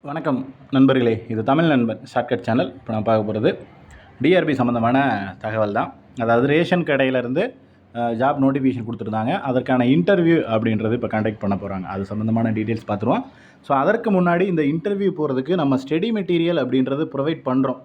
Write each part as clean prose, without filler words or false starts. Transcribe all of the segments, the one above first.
வணக்கம் நண்பர்களே, இது தமிழ் நண்பன் ஷார்ட்கட் சேனல். இப்போ நான் பார்க்க போகிறது டிஆர்பி சம்மந்தமான தகவல் தான். அதாவது ரேஷன் கடையிலேருந்து ஜாப் நோட்டிஃபிகேஷன் கொடுத்துருந்தாங்க. அதற்கான இன்டர்வியூ அப்படின்றது இப்போ கண்டக்ட் பண்ண போகிறாங்க. அது சம்மந்தமான டீட்டெயில்ஸ் பார்த்துருவோம். ஸோ அதற்கு முன்னாடி இந்த இன்டர்வியூ போகிறதுக்கு நம்ம ஸ்டடி மெட்டீரியல் அப்படின்றது ப்ரொவைட் பண்ணுறோம்.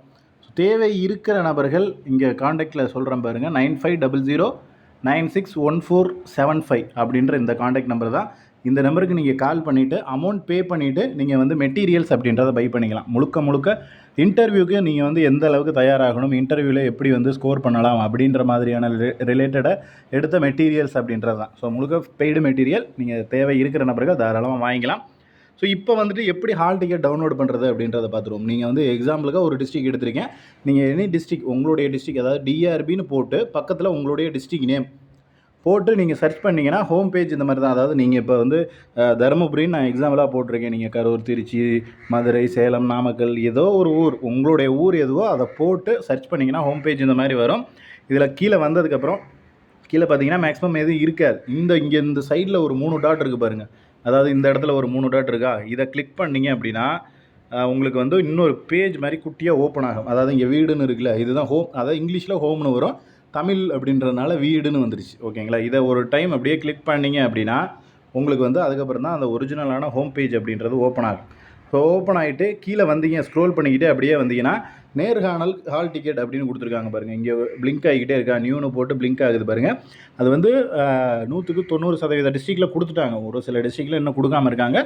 தேவை இருக்கிற நபர்கள் இங்கே காண்டாக்டில் சொல்கிறேன் பாருங்கள், 9500961475 அப்படின்ற இந்த காண்டாக்ட் நம்பர் தான். இந்த நம்பருக்கு நீங்கள் கால் பண்ணிவிட்டு அமௌண்ட் பே பண்ணிவிட்டு நீங்கள் வந்து மெட்டீரியல்ஸ் அப்படின்றத பை பண்ணிக்கலாம். முழுக்க இன்டர்வியூக்கு நீங்கள் வந்து எந்த அளவுக்கு தயாராகணும், இன்டர்வியூவில் எப்படி வந்து ஸ்கோர் பண்ணலாம் அப்படின்ற மாதிரியான ரிலேட்டடாக எடுத்த மெட்டீரியல்ஸ் அப்படின்றது தான். ஸோ முழுக்க பெய்டு மெட்டீரியல் நீங்கள் தேவை இருக்கிற நபர்கள் தாராளமாக வாங்கிக்கலாம். ஸோ இப்போ வந்துட்டு எப்படி ஹால் டிக்கெட் டவுன்லோட் பண்ணுறது அப்படின்றத பார்த்துருவோம். நீங்கள் வந்து எக்ஸாம்பிளுக்கு ஒரு டிஸ்ட்ரிக் எடுத்திருக்கேன். நீங்கள் எனி டிஸ்ட்ரிக், உங்களுடைய டிஸ்ட்ரிக், அதாவது டிஆர்பின்னு போட்டு பக்கத்தில் உங்களுடைய டிஸ்ட்ரிக் நேம் போட்டு நீங்கள் சர்ச் பண்ணிங்கன்னா ஹோம் பேஜ் இந்த மாதிரி தான். அதாவது நீங்கள் இப்போ வந்து தருமபுரின்னு நான் எக்ஸாம்பிளாக போட்டிருக்கேன். நீங்கள் கரூர், திருச்சி, மதுரை, சேலம், நாமக்கல், ஏதோ ஒரு ஊர், உங்களுடைய ஊர் எதுவோ அதை போட்டு சர்ச் பண்ணிங்கன்னா ஹோம் பேஜ் இந்த மாதிரி வரும். இதில் கீழே வந்ததுக்கப்புறம் கீழே பார்த்தீங்கன்னா மேக்ஸிமம் எதுவும் இருக்காது. இங்கே இந்த சைடில் ஒரு 3 டாட் இருக்குது பாருங்கள். அதாவது இந்த இடத்துல ஒரு 3 டாட் இருக்கா, இதை கிளிக் பண்ணிங்க அப்படின்னா உங்களுக்கு வந்து இன்னொரு பேஜ் மாதிரி குட்டியாக ஓப்பன் ஆகும். அதாவது இங்கே வீடுன்னு இருக்குல்ல, இதுதான் ஹோம். அதாவது இங்கிலீஷில் ஹோம்னு வரும், தமிழ் அப்படின்றதுனால வீடுன்னு வந்துருச்சு. ஓகேங்களா? இதை ஒரு டைம் அப்படியே கிளிக் பண்ணிங்க அப்படின்னா உங்களுக்கு வந்து அதுக்கப்புறம் தான் அந்த ஒரிஜினலான ஹோம் பேஜ் அப்படின்றது ஓப்பன் ஆகும். ஸோ ஓப்பன் ஆகிட்டு கீழே வந்தீங்க, ஸ்க்ரோல் பண்ணிக்கிட்டே அப்படியே வந்தீங்கன்னா நேர்காணல் ஹால் டிக்கெட் அப்படின்னு கொடுத்துருக்காங்க பாருங்கள். இங்கே பிளிங்க் ஆகிக்கிட்டே இருக்கா, நியூன்னு போட்டு பிளிங்க் ஆகுது பாருங்கள். அது வந்து 100% டிஸ்ட்ரிக்டில் கொடுத்துட்டாங்க. ஒரு சில டிஸ்ட்ரிக்டில் இன்னும் கொடுக்காமல் இருக்காங்க.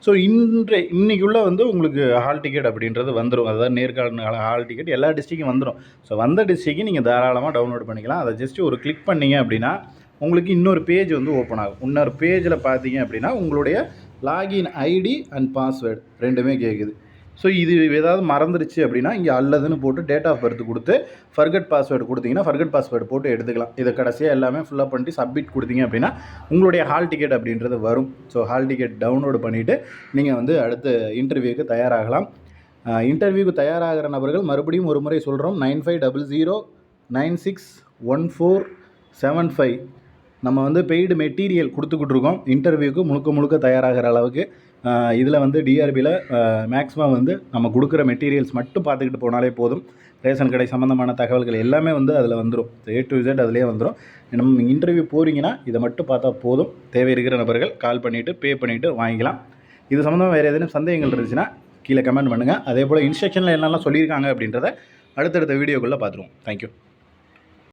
ஸோ இன்றைக்குள்ளே வந்து உங்களுக்கு ஹால் டிக்கெட் அப்படின்றது வந்துடும். அதாவது நேர்காணல் ஹால் டிக்கெட் எல்லா டிஸ்ட்ரிக்கும் வந்துடும். ஸோ வந்த டிஸ்ட்ரிக்கு நீங்கள் தாராளமாக டவுன்லோட் பண்ணிக்கலாம். அதை ஜஸ்ட்டு ஒரு கிளிக் பண்ணிங்க அப்படின்னா உங்களுக்கு இன்னொரு பேஜ் வந்து ஓப்பன் ஆகும். இன்னொரு பேஜில் பார்த்தீங்க அப்படின்னா உங்களுடைய லாகின் ஐடி அண்ட் பாஸ்வேர்டு ரெண்டுமே கேட்குது. ஸோ இது ஏதாவது மறந்துடுச்சு அப்படின்னா இங்கே அல்லதுன்னு போட்டு டேட் ஆஃப் பர்த் கொடுத்து ஃபர்கட் பாஸ்வேர்டு கொடுத்தீங்கன்னா ஃபர்கட் பாஸ்வேர்டு போட்டு எடுத்துக்கலாம். இதை கடைசியாக எல்லாமே ஃபுல்லாக பண்ணிட்டு சப்மிட் கொடுத்தீங்க அப்படின்னா உங்களுடைய ஹால் டிக்கெட் அப்படின்றது வரும். ஸோ ஹால் டிக்கெட் டவுன்லோடு பண்ணிவிட்டு நீங்கள் வந்து அடுத்த இன்டர்வியூக்கு தயாராகலாம். இன்டர்வியூக்கு தயாராகிற நபர்கள் மறுபடியும் ஒரு முறை சொல்கிறோம், 9500961475 நம்ம வந்து பெய்டு மெட்டீரியல் கொடுத்துக்கிட்ருக்கோம். இன்டர்வியூக்கு முழுக்க தயாராகிற அளவுக்கு இதில் வந்து டிஆர்பியில் மேக்ஸிமம் வந்து நம்ம கொடுக்குற மெட்டீரியல்ஸ் மட்டும் பார்த்துக்கிட்டு போனாலே போதும். ரேஷன் கடை சம்மந்தமான தகவல்கள் எல்லாமே வந்து அதில் வந்துடும். A to Z அதிலே வந்துடும். நம்ம இன்டர்வியூ போகிறீங்கன்னா இதை மட்டும் பார்த்தா போதும். தேவை இருக்கிற நபர்கள் கால் பண்ணிவிட்டு பே பண்ணிவிட்டு வாங்கிக்கலாம். இது சம்மந்தமாக வேறு ஏதேனும் சந்தேகங்கள் இருந்துச்சுன்னா கீழே கமெண்ட் பண்ணுங்கள். அதே போல் இன்ஸ்ட்ரக்ஷனில் என்னெல்லாம் சொல்லியிருக்காங்க அப்படின்றத அடுத்தடுத்த வீடியோக்குள்ளே பார்த்துருவோம். தேங்க்யூ.